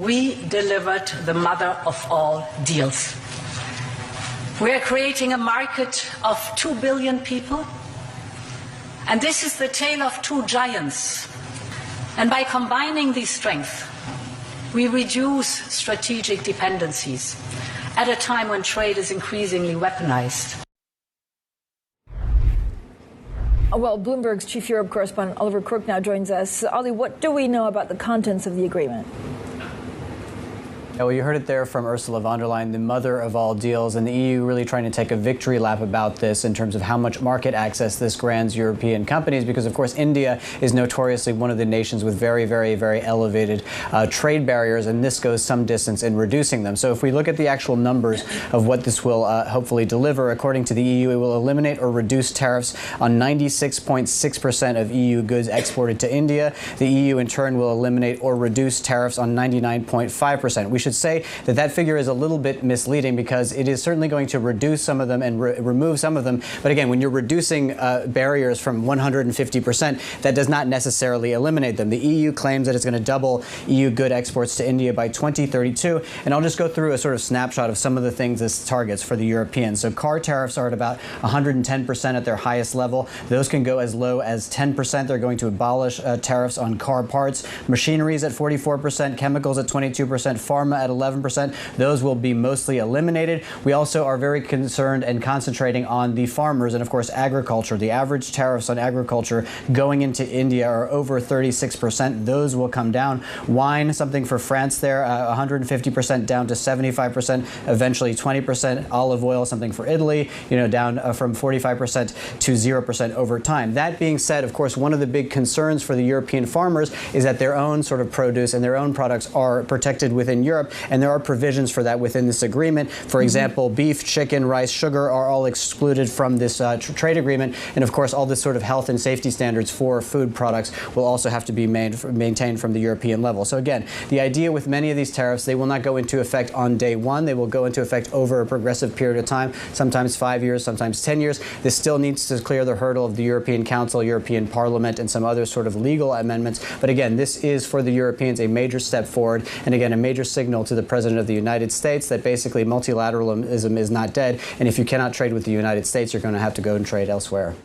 we delivered the mother of all deals. We are creating a market of 2 billion people, and this is the tale of two giants. And by combining these strengths, we reduce strategic dependencies at a time when trade is increasingly weaponized. Well, Bloomberg's chief Europe correspondent Oliver Crook now joins us. Ollie, what do we know about the contents of the agreement? Well, you heard it there from Ursula von der Leyen, the mother of all deals, and the EU really trying to take a victory lap about this in terms of how much market access this grants European companies, because, of course, India is notoriously one of the nations with very, very, very elevated trade barriers, and this goes some distance in reducing them. So if we look at the actual numbers of what this will hopefully deliver, according to the EU, it will eliminate or reduce tariffs on 96.6% of EU goods exported to India. The EU, in turn, will eliminate or reduce tariffs on 99.5%. We should say that that figure is a little bit misleading because it is certainly going to reduce some of them and remove some of them. But again, when you're reducing barriers from 150%, that does not necessarily eliminate them. The EU claims that it's going to double EU good exports to India by 2032. And I'll just go through a sort of snapshot of some of the things this targets for the Europeans. So car tariffs are at about 110% at their highest level. Those can go as low as 10%. They're going to abolish tariffs on car parts. Machineries at 44%, chemicals at 22%, pharma at 11%. Those will be mostly eliminated. We also are very concerned and concentrating on the farmers and, of course, agriculture. The average tariffs on agriculture going into India are over 36%. Those will come down. Wine, something for France there, 150% down to 75%, eventually 20%. Olive oil, something for Italy, down from 45% to 0% over time. That being said, of course, one of the big concerns for the European farmers is that their own sort of produce and their own products are protected within Europe, and there are provisions for that within this agreement. For example, beef, chicken, rice, sugar are all excluded from this trade agreement, and of course all this sort of health and safety standards for food products will also have to be maintained from the European level. So again, the idea with many of these tariffs, they will not go into effect on day one. They will go into effect over a progressive period of time, sometimes 5 years, sometimes 10 years. This still needs to clear the hurdle of the European Council, European Parliament, and some other sort of legal amendments. But again, this is for the Europeans a major step forward, and again, a major signal to the President of the United States that basically multilateralism is not dead, and if you cannot trade with the United States, you're going to have to go and trade elsewhere.